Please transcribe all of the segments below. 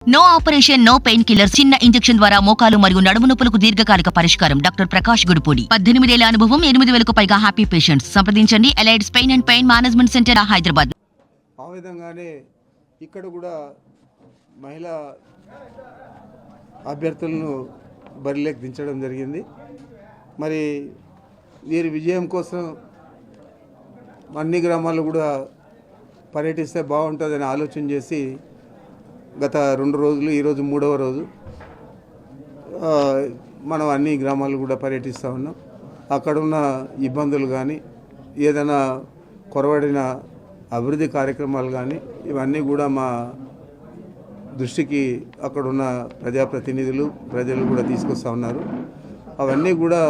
No operation no pain killer చిన్న injection ద్వారా మోకాలు మరియు నడుము నొప్పులకు దీర్ఘకాలిక పరిష్కారం. డాక్టర్ ప్రకాష్ గుడిపూడి. 18 ఏళ్ల అనుభవం, 8,000కు పైగా హ్యాపీ పేషెంట్స్. సంప్రదించండి. Allied's pain and pain management centre, Hyderabad. ఆ విధంగానే ఇక్కడ కూడా మహిళా అభ్యర్థులను బరిలోకి దించడం జరిగింది. మరి వీరి విజయం కోసం అన్ని గ్రామాలు కూడా పర్యటిస్తే బాగుంటుందని ఆలోచన చేసి గత 2 రోజులు, ఈరోజు 3వ రోజు మనం అన్ని గ్రామాలు కూడా పర్యటిస్తూ ఉన్నాం. అక్కడున్న ఇబ్బందులు కానీ, ఏదైనా కొరవడిన అభివృద్ధి కార్యక్రమాలు కానీ ఇవన్నీ కూడా మా దృష్టికి అక్కడున్న ప్రజాప్రతినిధులు, ప్రజలు కూడా తీసుకొస్తూ ఉన్నారు. అవన్నీ కూడా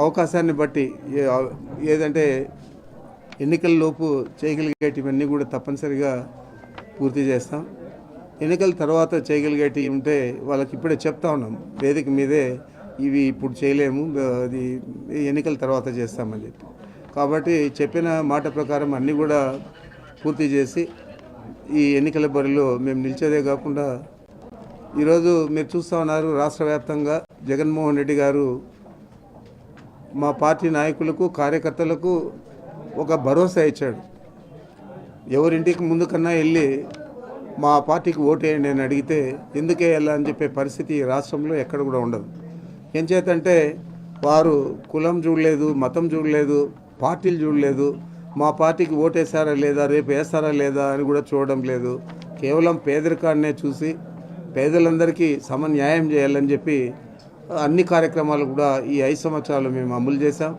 అవకాశాన్ని బట్టి ఏదంటే ఎన్నికల లోపు చేయగలిగేటివన్నీ కూడా తప్పనిసరిగా పూర్తి చేస్తాం. ఎన్నికల తర్వాత చేయగలిగేటి ఉంటే వాళ్ళకి ఇప్పుడే చెప్తా ఉన్నాం, వేదిక మీదే ఇవి ఇప్పుడు చేయలేము, అది ఎన్నికల తర్వాత చేస్తామని చెప్పి. కాబట్టి చెప్పిన మాట ప్రకారం అన్నీ కూడా పూర్తి చేసి ఈ ఎన్నికల బరిలో మేము నిలిచేదే కాకుండా ఈరోజు మీరు చూస్తూ ఉన్నారు, రాష్ట్ర వ్యాప్తంగా జగన్మోహన్ రెడ్డి గారు మా పార్టీ నాయకులకు, కార్యకర్తలకు ఒక భరోసా ఇచ్చాడు. ఎవరింటికి ముందు కన్నా వెళ్ళి మా పార్టీకి ఓటేయండి అని అడిగితే ఎందుకే వెళ్ళాలని చెప్పే పరిస్థితి ఈ రాష్ట్రంలో ఎక్కడ కూడా ఉండదు. ఏం చేతంటే వారు కులం చూడలేదు, మతం చూడలేదు, పార్టీలు చూడలేదు, మా పార్టీకి ఓటేసారా లేదా, రేపు వేస్తారా లేదా అని కూడా చూడడం లేదు. కేవలం పేదరికాన్నే చూసి పేదలందరికీ సమన్యాయం చేయాలని చెప్పి అన్ని కార్యక్రమాలు కూడా ఈ 5 సంవత్సరాలు మేము అమలు చేశాం.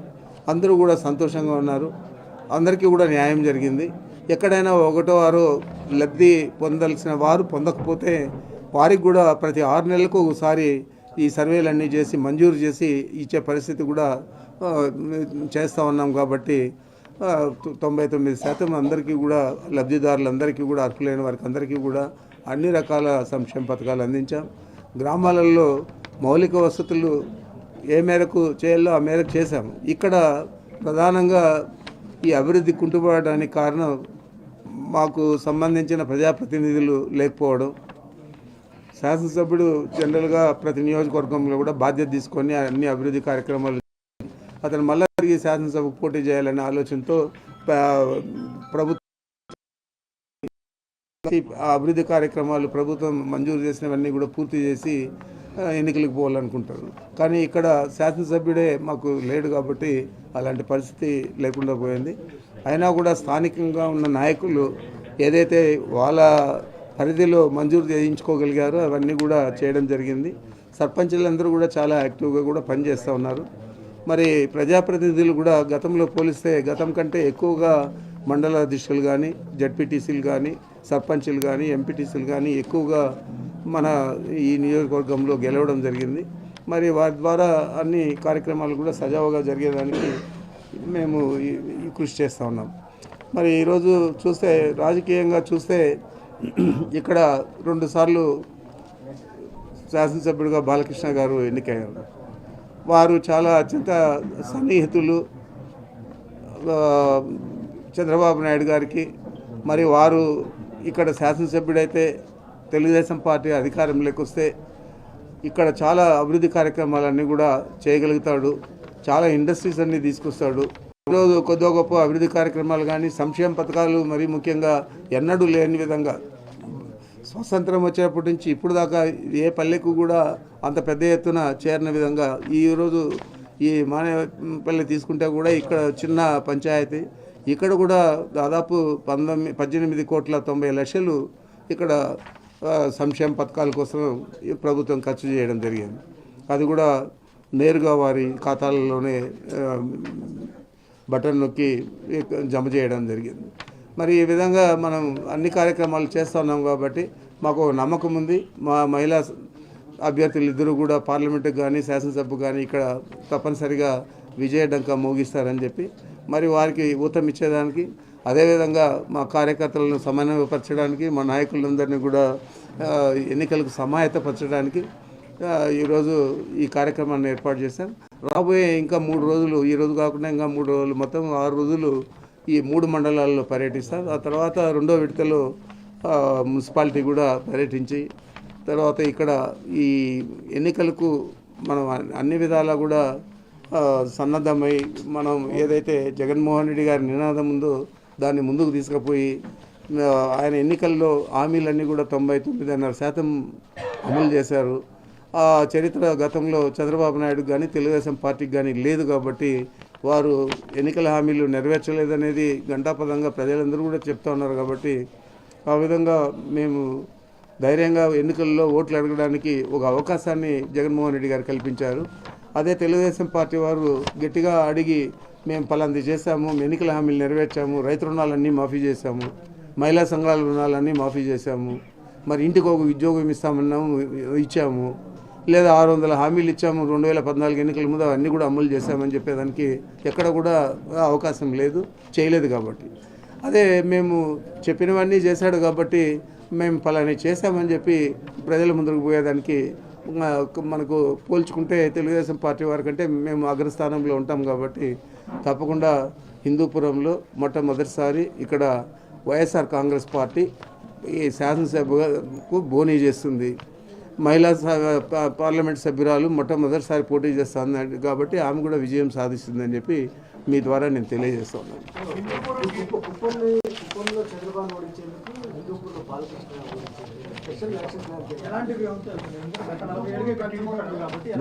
అందరూ కూడా సంతోషంగా ఉన్నారు. అందరికీ కూడా న్యాయం జరిగింది. ఎక్కడైనా ఒకటో వారు లబ్ధి పొందాల్సిన వారు పొందకపోతే వారికి కూడా ప్రతి 6 నెలలకు ఒకసారి ఈ సర్వేలన్నీ చేసి మంజూరు చేసి ఇచ్చే పరిస్థితి కూడా చేస్తూ ఉన్నాం. కాబట్టి 99% అందరికీ కూడా లబ్ధిదారులందరికీ కూడా, అర్హులైన వారికి అందరికీ కూడా అన్ని రకాల సంక్షేమ పథకాలు అందించాం. గ్రామాలలో మౌలిక వసతులు ఏ మేరకు చేయాలో ఆ మేరకు చేశాము. ఇక్కడ ప్రధానంగా ఈ అభివృద్ధి కుంటుపడడానికి కారణం మాకు సంబంధించిన ప్రజాప్రతినిధులు లేకపోవడం. శాసనసభ్యుడు జనరల్గా ప్రతి నియోజకవర్గంలో కూడా బాధ్యత తీసుకొని అన్ని అభివృద్ధి కార్యక్రమాలు అతను మళ్ళీ తిరిగి శాసనసభకు పోటీ చేయాలనే ఆలోచనతో ప్రభుత్వం అభివృద్ధి కార్యక్రమాలు ప్రభుత్వం మంజూరు చేసినవన్నీ కూడా పూర్తి చేసి ఎన్నికలకు పోవాలనుకుంటారు. కానీ ఇక్కడ శాసనసభ్యుడే మాకు లేడు కాబట్టి అలాంటి పరిస్థితి లేకుండా పోయింది. అయినా కూడా స్థానికంగా ఉన్న నాయకులు ఏదైతే వాళ్ళ పరిధిలో మంజూరు చేయించుకోగలిగారో అవన్నీ కూడా చేయడం జరిగింది. సర్పంచులందరూ కూడా చాలా యాక్టివ్గా కూడా పనిచేస్తూ ఉన్నారు. మరి ప్రజాప్రతినిధులు కూడా గతంలో పోలిస్తే గతం కంటే ఎక్కువగా మండల అధ్యక్షులు కానీ, జడ్పీటీసీలు కానీ, సర్పంచులు కానీ, ఎంపీటీసీలు కానీ ఎక్కువగా మన ఈ నియోజకవర్గంలో గెలవడం జరిగింది. మరి వారి ద్వారా అన్ని కార్యక్రమాలు కూడా సజావుగా జరిగేదానికి మేము కృషి చేస్తూ ఉన్నాం. మరి ఈరోజు చూస్తే రాజకీయంగా చూస్తే ఇక్కడ 2 సార్లు శాసనసభ్యుడిగా బాలకృష్ణ గారు ఎన్నికయ్యారు. వారు చాలా అత్యంత సన్నిహితులు చంద్రబాబు నాయుడు గారికి. మరి వారు ఇక్కడ శాసనసభ్యుడైతే తెలుగుదేశం పార్టీ అధికారంలోకి వస్తే ఇక్కడ చాలా అభివృద్ధి కార్యక్రమాలన్నీ కూడా చేయగలుగుతాడు, చాలా ఇండస్ట్రీస్ అన్నీ తీసుకొస్తాడు. ఈరోజు కొద్దిగా గొప్ప అభివృద్ధి కార్యక్రమాలు కానీ, సంక్షేమ పథకాలు మరీ ముఖ్యంగా ఎన్నడూ లేని విధంగా స్వతంత్రం వచ్చేప్పటి నుంచి ఇప్పుడు దాకా ఏ పల్లెకు కూడా అంత పెద్ద ఎత్తున చేరిన విధంగా ఈరోజు ఈ మానేపల్లి తీసుకుంటే కూడా ఇక్కడ చిన్న పంచాయతీ, ఇక్కడ కూడా దాదాపు 18,90,00,000 ఇక్కడ సంక్షేమ పథకాల కోసం ప్రభుత్వం ఖర్చు చేయడం జరిగింది. అది కూడా నేరుగా వారి ఖాతాలలోనే బటన్ నొక్కి జమ చేయడం జరిగింది. మరి ఈ విధంగా మనం అన్ని కార్యక్రమాలు చేస్తున్నాం కాబట్టి మాకు నమ్మకం ఉంది. మా మహిళా అభ్యర్థులు ఇద్దరు కూడా పార్లమెంటుకు కానీ, శాసనసభకు కానీ ఇక్కడ తప్పనిసరిగా విజయడంక మోగిస్తారని చెప్పి మరి వారికి ఊతం ఇచ్చేదానికి, అదేవిధంగా మా కార్యకర్తలను సమన్వయపరచడానికి, మా నాయకులందరినీ కూడా ఎన్నికలకు సమాయత్తపరచడానికి ఈరోజు ఈ కార్యక్రమాన్ని ఏర్పాటు చేశాం. రాబోయే ఇంకా 3 రోజులు, ఈరోజు కాకుండా ఇంకా 3 రోజులు, మొత్తం 6 రోజులు ఈ 3 మండలాల్లో పర్యటిస్తారు. ఆ తర్వాత 2వ విడతలో మున్సిపాలిటీ కూడా పర్యటించి తర్వాత ఇక్కడ ఈ ఎన్నికలకు మనం అన్ని విధాలా కూడా సన్నద్ధమై మనం ఏదైతే జగన్మోహన్ రెడ్డి గారి నినాదం ఉందో దాన్ని ముందుకు తీసుకుపోయి ఆయన ఎన్నికల్లో హామీలన్నీ కూడా 99.5% అమలు చేశారు. ఆ చరిత్ర గతంలో చంద్రబాబు నాయుడు కానీ తెలుగుదేశం పార్టీకి కానీ లేదు కాబట్టి వారు ఎన్నికల హామీలు నెరవేర్చలేదనేది ఘంటాపథంగా ప్రజలందరూ కూడా చెప్తా ఉన్నారు. కాబట్టి ఆ విధంగా మేము ధైర్యంగా ఎన్నికల్లో ఓట్లు అడగడానికి ఒక అవకాశాన్ని జగన్మోహన్ రెడ్డి గారు కల్పించారు. అదే తెలుగుదేశం పార్టీ వారు గట్టిగా అడిగి మేము పలాంది చేశాము, ఎన్నికల హామీలు నెరవేర్చాము, రైతు రుణాలన్నీ మాఫీ చేశాము, మహిళా సంఘాల రుణాలన్నీ మాఫీ చేశాము, మరి ఇంటికి ఒక ఉద్యోగం ఇస్తామన్నాము, ఇచ్చాము, లేదా 600 హామీలు ఇచ్చాము 2014 ఎన్నికల ముందు అవన్నీ కూడా అమలు చేశామని చెప్పేదానికి ఎక్కడ కూడా అవకాశం లేదు, చేయలేదు. కాబట్టి అదే మేము చెప్పినవన్నీ చేశాడు కాబట్టి మేము పలాని చేశామని చెప్పి ప్రజల ముందుకు పోయేదానికి మనకు పోల్చుకుంటే తెలుగుదేశం పార్టీ వారి కంటే మేము అగ్రస్థానంలో ఉంటాం. కాబట్టి తప్పకుండా హిందూపురంలో మొట్టమొదటిసారి ఇక్కడ వైఎస్ఆర్ కాంగ్రెస్ పార్టీ ఈ శాసనసభకు బోనీ చేస్తుంది. మహిళా పార్లమెంట్ సభ్యురాలు మొట్టమొదటిసారి పోటీ చేస్తుంది కాబట్టి ఆమె కూడా విజయం సాధిస్తుందని చెప్పి మీ ద్వారా నేను తెలియజేస్తున్నాను.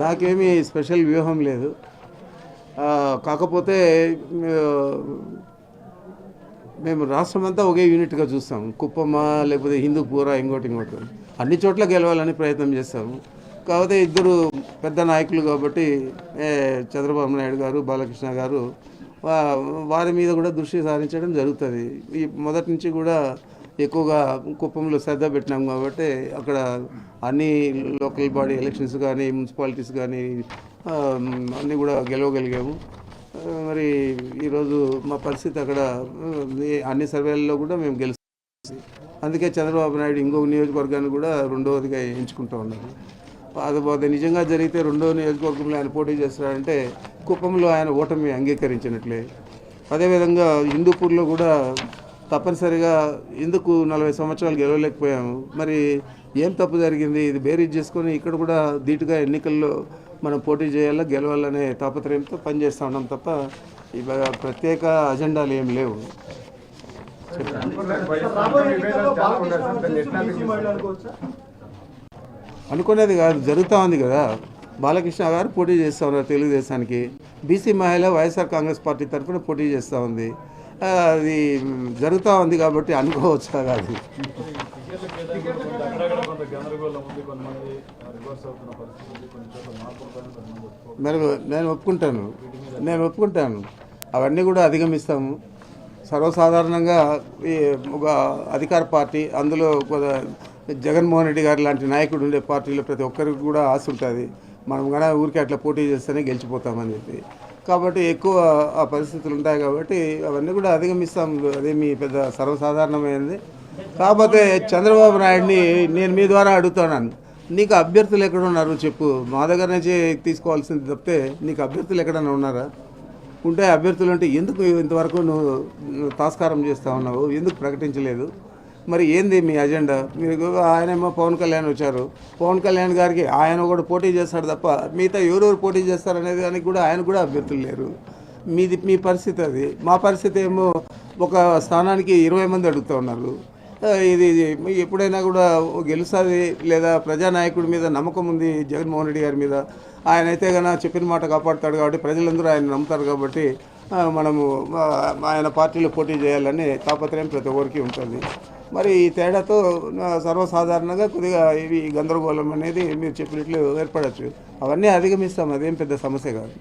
నాకేమీ స్పెషల్ వ్యూహం లేదు. కాకపోతే మేము రాష్ట్రం అంతా ఒకే యూనిట్గా చూస్తాం. కుప్పమా లేకపోతే హిందూపూరా ఇంకోటి అన్ని చోట్ల గెలవాలని ప్రయత్నం చేస్తాము. కాకపోతే ఇద్దరు పెద్ద నాయకులు కాబట్టి చంద్రబాబు నాయుడు గారు, బాలకృష్ణ గారు వారి మీద కూడా దృష్టి సారించడం జరుగుతుంది. ఈ మొదటి నుంచి కూడా ఎక్కువగా కుప్పంలో శ్రద్ధ పెట్టినాం కాబట్టి అక్కడ అన్ని లోకల్ బాడీ ఎలక్షన్స్ కానీ మున్సిపాలిటీస్ కానీ అన్నీ కూడా గెలవగలిగాము. మరి ఈరోజు మా పరిస్థితి అక్కడ అన్ని సర్వేలలో కూడా మేము గెలుస్తాం. అందుకే చంద్రబాబు నాయుడు ఇంకొక నియోజకవర్గాన్ని కూడా రెండవదిగా ఎంచుకుంటూ ఉన్నారు. అది నిజంగా జరిగితే రెండవ నియోజకవర్గంలో ఆయన పోటీ చేస్తారంటే కుప్పంలో ఆయన ఓటమి అంగీకరించినట్లే. అదేవిధంగా హిందూపూర్లో కూడా తప్పనిసరిగా ఎందుకు 40 సంవత్సరాలు గెలవలేకపోయాము, మరి ఏం తప్పు జరిగింది, ఇది బేరీజ్ చేసుకొని ఇక్కడ కూడా ధీటుగా ఎన్నికల్లో మనం పోటీ చేయాలా, గెలవాలనే తాపత్రయంతో పనిచేస్తూ ఉన్నాం తప్ప ఇవాళ ప్రత్యేక అజెండాలు ఏం లేవు. అనుకునేది కాదు, జరుగుతూ ఉంది కదా. బాలకృష్ణ గారు పోటీ చేస్తూ ఉన్నారు తెలుగుదేశానికి, బీసీ మహిళ వైఎస్ఆర్ కాంగ్రెస్ పార్టీ తరఫున పోటీ చేస్తూ ఉంది. అది జరుగుతూ ఉంది కాబట్టి అనుకోవచ్చా కాదు. మరి నేను ఒప్పుకుంటాను అవన్నీ కూడా అధిగమిస్తాము. సర్వసాధారణంగా ఈ ఒక అధికార పార్టీ, అందులో జగన్మోహన్ రెడ్డి గారు లాంటి నాయకుడు ఉండే పార్టీలో ప్రతి ఒక్కరికి కూడా ఆశ ఉంటుంది, మనం కూడా ఊరికే అట్లా పోటీ చేస్తేనే గెలిచిపోతామని చెప్పి. కాబట్టి ఎక్కువ ఆ పరిస్థితులు ఉంటాయి కాబట్టి అవన్నీ కూడా అధిగమిస్తాం. అదేమి పెద్ద సర్వసాధారణమైనది. కాకపోతే చంద్రబాబు నాయుడిని నేను మీ ద్వారా అడుగుతున్నాను, నీకు అభ్యర్థులు ఎక్కడ ఉన్నారు చెప్పు. మా దగ్గర నుంచి తీసుకోవాల్సింది తప్పితే నీకు అభ్యర్థులు ఎక్కడన్నా ఉన్నారా? ఉంటే అభ్యర్థులు అంటే ఎందుకు ఇంతవరకు నువ్వు తాస్కారం చేస్తూ ఉన్నావు, ఎందుకు ప్రకటించలేదు? మరి ఏంది మీ అజెండా? మీకు ఆయనేమో పవన్ కళ్యాణ్ వచ్చారు, పవన్ కళ్యాణ్ గారికి ఆయన కూడా పోటీ చేస్తాడు తప్ప మిగతా ఎవరెవరు పోటీ చేస్తారనేది దానికి కూడా ఆయన కూడా అభ్యర్థులు లేరు. మీ పరిస్థితి అది. మా పరిస్థితి ఏమో ఒక స్థానానికి 20 మంది అడుగుతూ ఉన్నారు. ఇది ఎప్పుడైనా కూడా గెలుస్తుంది లేదా ప్రజానాయకుడి మీద నమ్మకం ఉంది జగన్మోహన్ రెడ్డి గారి మీద. ఆయన అయితే కన్నా చెప్పిన మాట కాపాడుతాడు కాబట్టి ప్రజలందరూ ఆయన నమ్ముతారు కాబట్టి మనము ఆయన పార్టీలో పోటీ చేయాలని తాపత్రయం ప్రతి ఒక్కరికి ఉంటుంది. మరి ఈ తేడాతో సర్వసాధారణంగా కొద్దిగా ఇవి గందరగోళం అనేది మీరు చెప్పినట్లు ఏర్పడవచ్చు. అవన్నీ అధిగమిస్తాం, అదేం పెద్ద సమస్య కాదు.